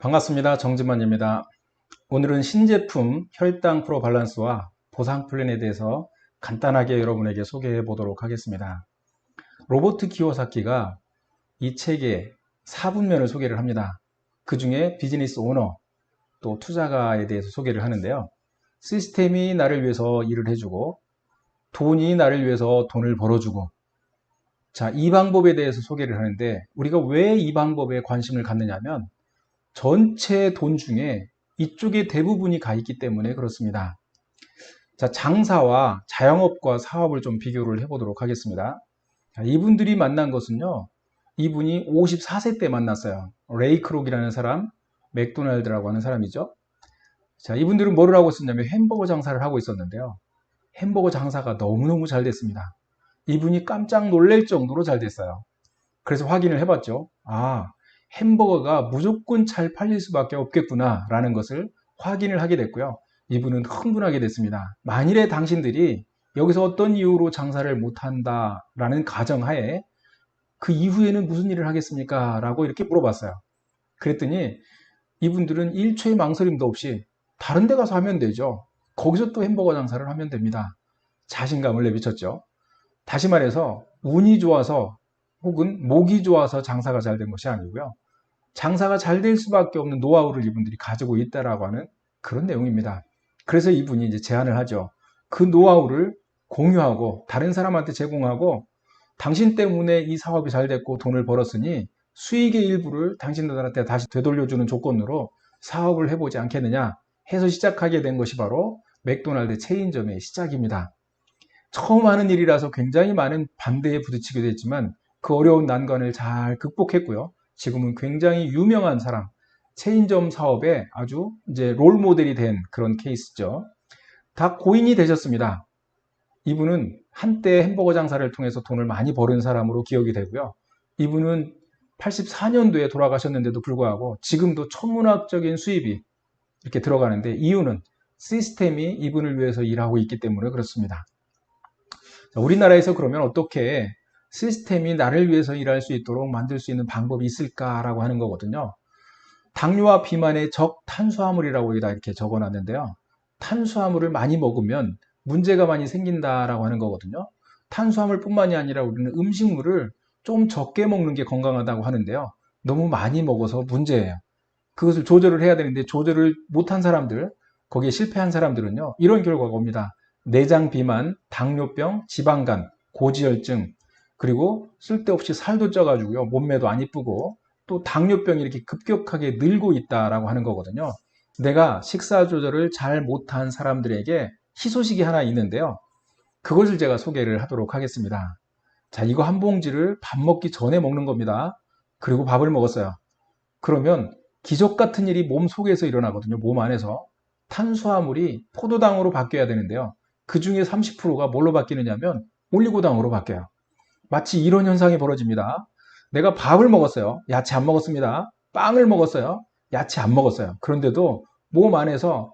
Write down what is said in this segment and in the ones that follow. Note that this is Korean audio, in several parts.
반갑습니다. 정지만입니다. 오늘은 신제품 혈당 프로 밸런스와 보상 플랜에 대해서 간단하게 여러분에게 소개해 보도록 하겠습니다. 로버트 키요사키가 이 책의 4분면을 소개를 합니다. 그 중에 비즈니스 오너, 또 투자가에 대해서 소개를 하는데요. 시스템이 나를 위해서 일을 해주고 돈이 나를 위해서 돈을 벌어주고, 자, 이 방법에 대해서 소개를 하는데, 우리가 왜 이 방법에 관심을 갖느냐면 전체 돈 중에 이쪽에 대부분이 가 있기 때문에 그렇습니다. 자, 장사와 자영업과 사업을 좀 비교를 해보도록 하겠습니다. 자, 이분들이 만난 것은요, 이분이 54세 때 만났어요. 레이 크록이라는 사람, 맥도날드라고 하는 사람이죠. 자, 이분들은 뭐를 하고 있었냐면 햄버거 장사를 하고 있었는데요. 햄버거 장사가 너무너무 잘 됐습니다. 이분이 깜짝 놀랄 정도로 잘 됐어요. 그래서 확인을 해봤죠. 아, 햄버거가 무조건 잘 팔릴 수밖에 없겠구나 라는 것을 확인을 하게 됐고요. 이분은 흥분하게 됐습니다. 만일에 당신들이 여기서 어떤 이유로 장사를 못한다 라는 가정하에 그 이후에는 무슨 일을 하겠습니까? 라고 이렇게 물어봤어요. 그랬더니 이분들은 1초의 망설임도 없이 다른 데 가서 하면 되죠. 거기서 또 햄버거 장사를 하면 됩니다. 자신감을 내비쳤죠. 다시 말해서 운이 좋아서 혹은 목이 좋아서 장사가 잘 된 것이 아니고요. 장사가 잘 될 수밖에 없는 노하우를 이분들이 가지고 있다라고 하는 그런 내용입니다. 그래서 이분이 이제 제안을 하죠. 그 노하우를 공유하고 다른 사람한테 제공하고 당신 때문에 이 사업이 잘 됐고 돈을 벌었으니 수익의 일부를 당신들한테 다시 되돌려주는 조건으로 사업을 해보지 않겠느냐 해서 시작하게 된 것이 바로 맥도날드 체인점의 시작입니다. 처음 하는 일이라서 굉장히 많은 반대에 부딪히게 됐지만 그 어려운 난관을 잘 극복했고요. 지금은 굉장히 유명한 사람, 체인점 사업에 아주 이제 롤 모델이 된 그런 케이스죠. 다 고인이 되셨습니다. 이분은 한때 햄버거 장사를 통해서 돈을 많이 버는 사람으로 기억이 되고요. 이분은 84년도에 돌아가셨는데도 불구하고 지금도 천문학적인 수입이 이렇게 들어가는데 이유는 시스템이 이분을 위해서 일하고 있기 때문에 그렇습니다. 자, 우리나라에서 그러면 어떻게 시스템이 나를 위해서 일할 수 있도록 만들 수 있는 방법이 있을까라고 하는 거거든요. 당뇨와 비만의 적 탄수화물이라고 여기다 이렇게 적어 놨는데요. 탄수화물을 많이 먹으면 문제가 많이 생긴다라고 하는 거거든요. 탄수화물뿐만이 아니라 우리는 음식물을 좀 적게 먹는 게 건강하다고 하는데요. 너무 많이 먹어서 문제예요. 그것을 조절을 해야 되는데 조절을 못한 사람들, 거기에 실패한 사람들은요. 이런 결과가 옵니다. 내장 비만, 당뇨병, 지방간, 고지혈증, 그리고 쓸데없이 살도 쪄가지고요. 몸매도 안 이쁘고 또 당뇨병이 이렇게 급격하게 늘고 있다라고 하는 거거든요. 내가 식사 조절을 잘 못한 사람들에게 희소식이 하나 있는데요. 그것을 제가 소개를 하도록 하겠습니다. 자, 이거 한 봉지를 밥 먹기 전에 먹는 겁니다. 그리고 밥을 먹었어요. 그러면 기적 같은 일이 몸 속에서 일어나거든요. 몸 안에서. 탄수화물이 포도당으로 바뀌어야 되는데요. 그 중에 30%가 뭘로 바뀌느냐면 올리고당으로 바뀌어요. 마치 이런 현상이 벌어집니다. 내가 밥을 먹었어요. 야채 안 먹었습니다. 빵을 먹었어요. 야채 안 먹었어요. 그런데도 몸 안에서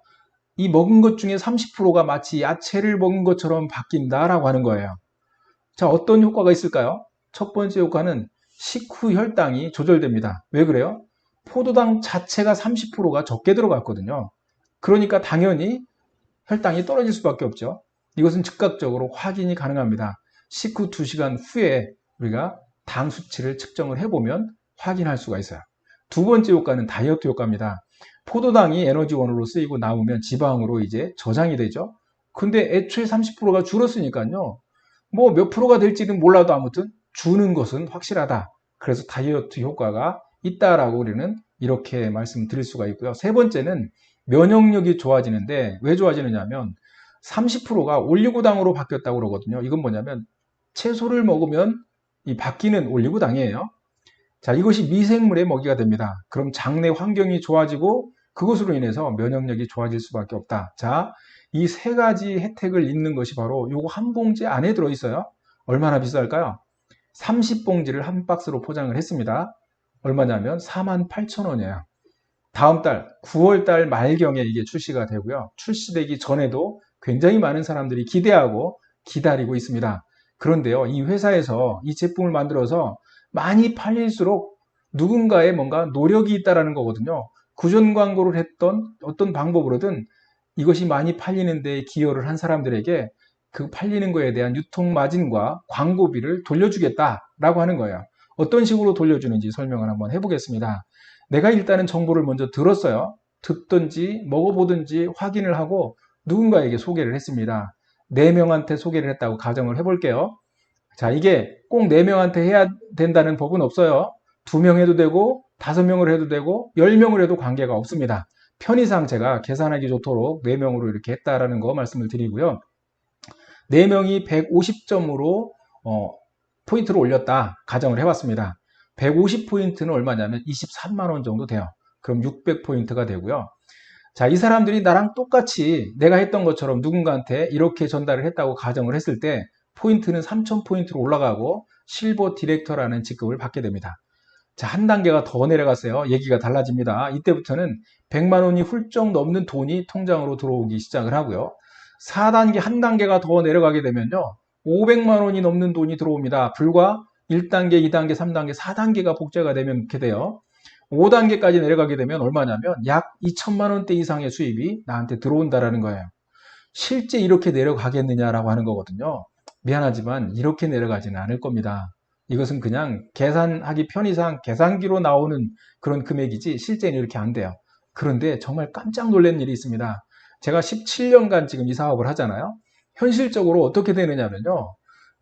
이 먹은 것 중에 30%가 마치 야채를 먹은 것처럼 바뀐다라고 하는 거예요. 자, 어떤 효과가 있을까요? 첫 번째 효과는 식후 혈당이 조절됩니다. 왜 그래요? 포도당 자체가 30%가 적게 들어갔거든요. 그러니까 당연히 혈당이 떨어질 수밖에 없죠. 이것은 즉각적으로 확인이 가능합니다. 식후 2시간 후에 우리가 당 수치를 측정을 해보면 확인할 수가 있어요. 두 번째 효과는 다이어트 효과입니다. 포도당이 에너지원으로 쓰이고 남으면 지방으로 이제 저장이 되죠. 근데 애초에 30%가 줄었으니까요. 뭐 몇 프로가 될지는 몰라도 아무튼 주는 것은 확실하다. 그래서 다이어트 효과가 있다라고 우리는 이렇게 말씀드릴 수가 있고요. 세 번째는 면역력이 좋아지는데 왜 좋아지느냐면 30%가 올리고당으로 바뀌었다고 그러거든요. 이건 뭐냐면 채소를 먹으면 이 바뀌는 올리고당이에요. 자, 이것이 미생물의 먹이가 됩니다. 그럼 장내 환경이 좋아지고 그것으로 인해서 면역력이 좋아질 수밖에 없다. 자, 이 세 가지 혜택을 잇는 것이 바로 요거 한 봉지 안에 들어있어요. 얼마나 비쌀까요? 30봉지를 한 박스로 포장을 했습니다. 얼마냐면 48,000원이에요. 다음 달 9월 달 말경에 이게 출시가 되고요. 출시되기 전에도 굉장히 많은 사람들이 기대하고 기다리고 있습니다. 그런데요, 이 회사에서 이 제품을 만들어서 많이 팔릴수록 누군가의 뭔가 노력이 있다라는 거거든요. 구전 광고를 했던 어떤 방법으로든 이것이 많이 팔리는 데 기여를 한 사람들에게 그 팔리는 거에 대한 유통 마진과 광고비를 돌려주겠다라고 하는 거예요. 어떤 식으로 돌려주는지 설명을 한번 해보겠습니다. 내가 일단은 정보를 먼저 들었어요. 듣든지 먹어보든지 확인을 하고 누군가에게 소개를 했습니다. 4명한테 소개를 했다고 가정을 해볼게요. 자, 이게 꼭 4명한테 해야 된다는 법은 없어요. 2명 해도 되고 5명을 해도 되고 10명을 해도 관계가 없습니다. 편의상 제가 계산하기 좋도록 4명으로 이렇게 했다라는 거 말씀을 드리고요. 4명이 150점으로 포인트를 올렸다 가정을 해봤습니다. 150포인트는 얼마냐면 23만원 정도 돼요. 그럼 600포인트가 되고요. 자, 이 사람들이 나랑 똑같이 내가 했던 것처럼 누군가한테 이렇게 전달을 했다고 가정을 했을 때 포인트는 3000포인트로 올라가고 실버 디렉터라는 직급을 받게 됩니다. 자, 한 단계가 더 내려갔어요. 얘기가 달라집니다. 이때부터는 100만원이 훌쩍 넘는 돈이 통장으로 들어오기 시작을 하고요. 4단계, 한 단계가 더 내려가게 되면요. 500만원이 넘는 돈이 들어옵니다. 불과 1단계, 2단계, 3단계, 4단계가 복제가 되면 이렇게 돼요. 5단계까지 내려가게 되면 얼마냐면 약 2천만원대 이상의 수입이 나한테 들어온다라는 거예요. 실제 이렇게 내려가겠느냐라고 하는 거거든요. 미안하지만 이렇게 내려가지는 않을 겁니다. 이것은 그냥 계산하기 편의상 계산기로 나오는 그런 금액이지 실제는 이렇게 안 돼요. 그런데 정말 깜짝 놀란 일이 있습니다. 제가 17년간 지금 이 사업을 하잖아요. 현실적으로 어떻게 되느냐면요.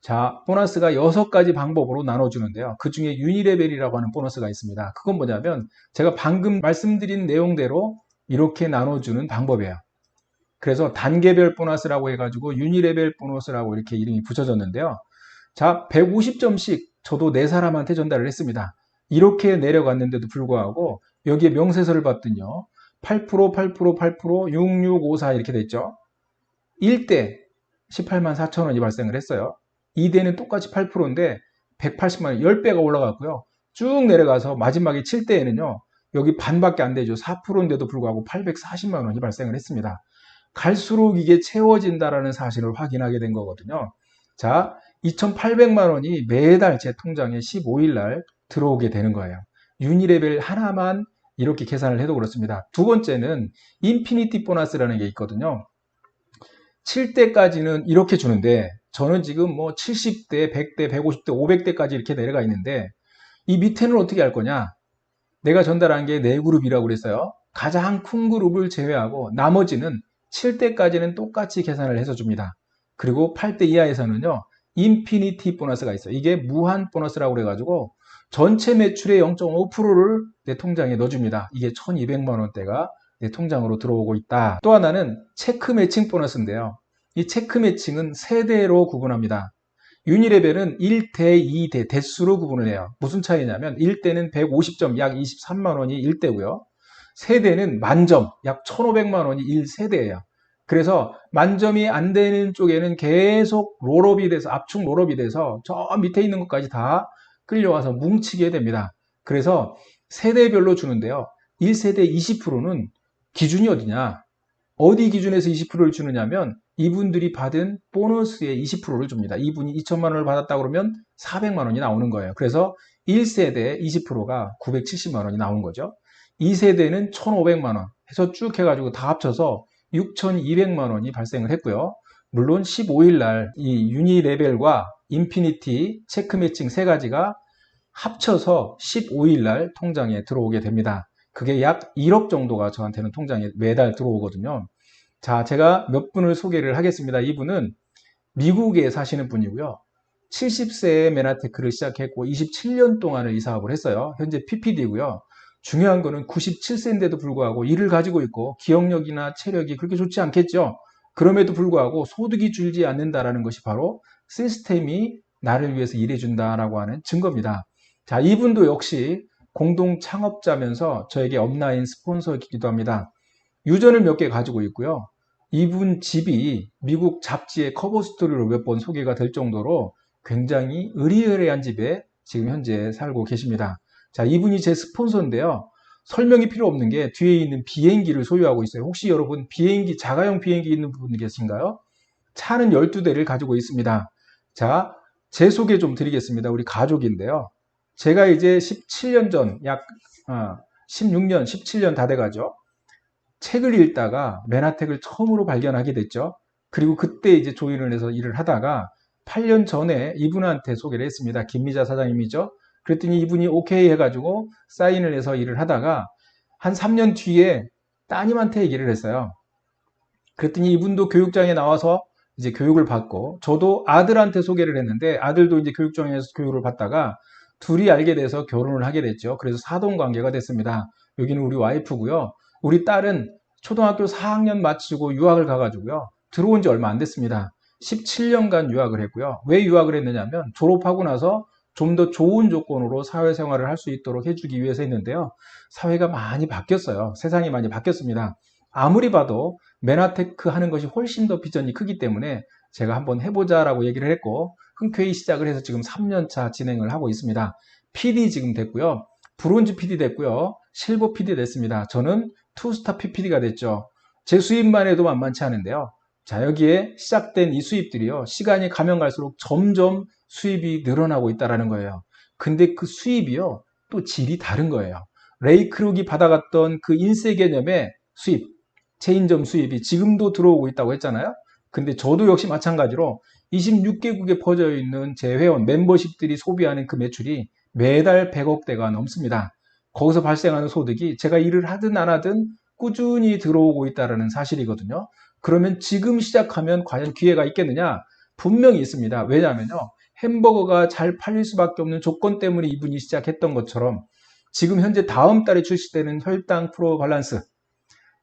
자, 보너스가 6가지 방법으로 나눠주는데요. 그 중에 유니레벨이라고 하는 보너스가 있습니다. 그건 뭐냐면 제가 방금 말씀드린 내용대로 이렇게 나눠주는 방법이에요. 그래서 단계별 보너스라고 해가지고 유니레벨 보너스라고 이렇게 이름이 붙여졌는데요. 자, 150점씩 저도 4사람한테 전달을 했습니다. 이렇게 내려갔는데도 불구하고 여기에 명세서를 봤더니요. 8%, 8%, 8%, 6654 이렇게 됐죠. 1대 18만 4천 원이 발생을 했어요. 2대는 똑같이 8%인데 180만 원, 10배가 올라갔고요. 쭉 내려가서 마지막에 7대에는요. 여기 반밖에 안 되죠. 4%인데도 불구하고 840만 원이 발생을 했습니다. 갈수록 이게 채워진다라는 사실을 확인하게 된 거거든요. 자, 2,800만 원이 매달 제 통장에 15일 날 들어오게 되는 거예요. 유니레벨 하나만 이렇게 계산을 해도 그렇습니다. 두 번째는 인피니티 보너스라는 게 있거든요. 7대까지는 이렇게 주는데 저는 지금 뭐 70대, 100대, 150대, 500대까지 이렇게 내려가 있는데 이 밑에는 어떻게 할 거냐? 내가 전달한 게 4그룹이라고 그랬어요. 가장 큰 그룹을 제외하고 나머지는 7대까지는 똑같이 계산을 해서 줍니다. 그리고 8대 이하에서는요. 인피니티 보너스가 있어요. 이게 무한 보너스라고 그래가지고 전체 매출의 0.5%를 내 통장에 넣어줍니다. 이게 1200만 원대가 내 통장으로 들어오고 있다. 또 하나는 체크 매칭 보너스인데요. 이 체크 매칭은 세대로 구분합니다. 유니레벨은 1대, 2대, 대수로 구분을 해요. 무슨 차이냐면 1대는 150점, 약 23만 원이 1대고요. 세대는 만점, 약 1500만 원이 1세대예요. 그래서 만점이 안 되는 쪽에는 계속 롤업이 돼서, 압축 롤업이 돼서 저 밑에 있는 것까지 다 끌려와서 뭉치게 됩니다. 그래서 세대별로 주는데요. 1세대 20%는 기준이 어디냐? 어디 기준에서 20%를 주느냐면 이분들이 받은 보너스의 20%를 줍니다. 이분이 2천만 원을 받았다 그러면 400만 원이 나오는 거예요. 그래서 1세대 20%가 970만 원이 나오는 거죠. 2세대는 1,500만 원 해서 쭉 해가지고 다 합쳐서 6,200만 원이 발생을 했고요. 물론 15일 날 이 유니레벨과 인피니티, 체크 매칭 3가지가 합쳐서 15일 날 통장에 들어오게 됩니다. 그게 약 1억 정도가 저한테는 통장에 매달 들어오거든요. 자, 제가 몇 분을 소개를 하겠습니다. 이분은 미국에 사시는 분이고요. 70세에 메나테크를 시작했고 27년 동안을 이 사업을 했어요. 현재 PPD고요. 중요한 거는 97세인데도 불구하고 일을 가지고 있고 기억력이나 체력이 그렇게 좋지 않겠죠. 그럼에도 불구하고 소득이 줄지 않는다라는 것이 바로 시스템이 나를 위해서 일해준다라고 하는 증거입니다. 자, 이분도 역시 공동 창업자면서 저에게 업라인 스폰서이기도 합니다. 유전을 몇 개 가지고 있고요. 이분 집이 미국 잡지의 커버 스토리로 몇 번 소개가 될 정도로 굉장히 의리의리한 집에 지금 현재 살고 계십니다. 자, 이분이 제 스폰서인데요. 설명이 필요 없는 게 뒤에 있는 비행기를 소유하고 있어요. 혹시 여러분 비행기, 자가용 비행기 있는 분 계신가요? 차는 12대를 가지고 있습니다. 자, 제 소개 좀 드리겠습니다. 우리 가족인데요. 제가 이제 17년 전, 약 16년, 17년 다 돼가죠. 책을 읽다가 맨하텍을 처음으로 발견하게 됐죠. 그리고 그때 이제 조인을 해서 일을 하다가 8년 전에 이분한테 소개를 했습니다. 김미자 사장님이죠. 그랬더니 이분이 오케이 해가지고 사인을 해서 일을 하다가 한 3년 뒤에 따님한테 얘기를 했어요. 그랬더니 이분도 교육장에 나와서 이제 교육을 받고, 저도 아들한테 소개를 했는데 아들도 이제 교육장에서 교육을 받다가 둘이 알게 돼서 결혼을 하게 됐죠. 그래서 사돈 관계가 됐습니다. 여기는 우리 와이프고요. 우리 딸은 초등학교 4학년 마치고 유학을 가가지고요. 들어온 지 얼마 안 됐습니다. 17년간 유학을 했고요. 왜 유학을 했느냐면 졸업하고 나서 좀 더 좋은 조건으로 사회생활을 할 수 있도록 해주기 위해서 했는데요. 사회가 많이 바뀌었어요. 세상이 많이 바뀌었습니다. 아무리 봐도 맨하테크 하는 것이 훨씬 더 비전이 크기 때문에 제가 한번 해보자라고 얘기를 했고, 흔쾌히 시작을 해서 지금 3년차 진행을 하고 있습니다. PD 지금 됐고요. 브론즈 PD 됐고요. 실버 PD 됐습니다. 저는 투스타 PPD가 됐죠. 제 수입만 해도 만만치 않은데요. 자, 여기에 시작된 이 수입들이요. 시간이 가면 갈수록 점점 수입이 늘어나고 있다는 거예요. 근데 그 수입이요. 또 질이 다른 거예요. 레이 크룩이 받아갔던 그 인세 개념의 수입, 체인점 수입이 지금도 들어오고 있다고 했잖아요. 근데 저도 역시 마찬가지로 26개국에 퍼져 있는 제 회원, 멤버십들이 소비하는 그 매출이 매달 100억대가 넘습니다. 거기서 발생하는 소득이 제가 일을 하든 안 하든 꾸준히 들어오고 있다는 사실이거든요. 그러면 지금 시작하면 과연 기회가 있겠느냐? 분명히 있습니다. 왜냐하면요. 햄버거가 잘 팔릴 수밖에 없는 조건 때문에 이분이 시작했던 것처럼 지금 현재 다음 달에 출시되는 혈당 프로 밸런스,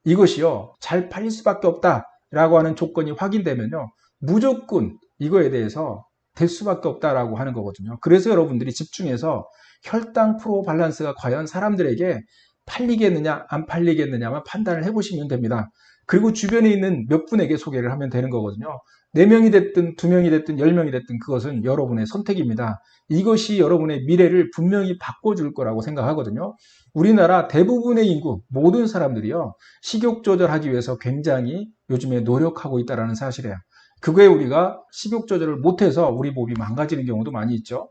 이것이요, 잘 팔릴 수밖에 없다라고 하는 조건이 확인되면요, 무조건 이거에 대해서 될 수밖에 없다라고 하는 거거든요. 그래서 여러분들이 집중해서 혈당 프로 밸런스가 과연 사람들에게 팔리겠느냐 안 팔리겠느냐만 판단을 해보시면 됩니다. 그리고 주변에 있는 몇 분에게 소개를 하면 되는 거거든요. 4명이 됐든 2명이 됐든 10명이 됐든 그것은 여러분의 선택입니다. 이것이 여러분의 미래를 분명히 바꿔줄 거라고 생각하거든요. 우리나라 대부분의 인구, 모든 사람들이요, 식욕 조절하기 위해서 굉장히 요즘에 노력하고 있다는 사실이에요. 그거에 우리가 식욕 조절을 못해서 우리 몸이 망가지는 경우도 많이 있죠.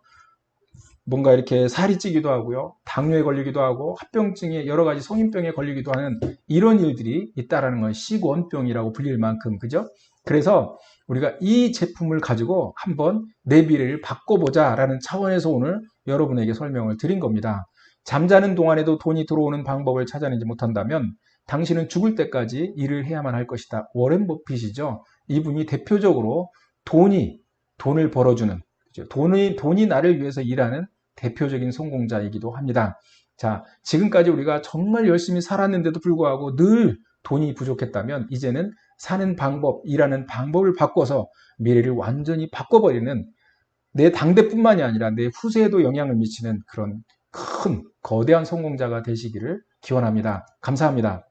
뭔가 이렇게 살이 찌기도 하고요, 당뇨에 걸리기도 하고, 합병증에 여러 가지 성인병에 걸리기도 하는 이런 일들이 있다라는 건 식원병이라고 불릴 만큼, 그죠? 그래서 우리가 이 제품을 가지고 한번 내 미래를 바꿔보자라는 차원에서 오늘 여러분에게 설명을 드린 겁니다. 잠자는 동안에도 돈이 들어오는 방법을 찾아내지 못한다면 당신은 죽을 때까지 일을 해야만 할 것이다. 워렌 버핏이죠. 이분이 대표적으로 돈을 벌어주는, 돈이 나를 위해서 일하는 대표적인 성공자이기도 합니다. 자, 지금까지 우리가 정말 열심히 살았는데도 불구하고 늘 돈이 부족했다면 이제는 사는 방법, 일하는 방법을 바꿔서 미래를 완전히 바꿔버리는, 내 당대뿐만이 아니라 내 후세에도 영향을 미치는 그런 큰 거대한 성공자가 되시기를 기원합니다. 감사합니다.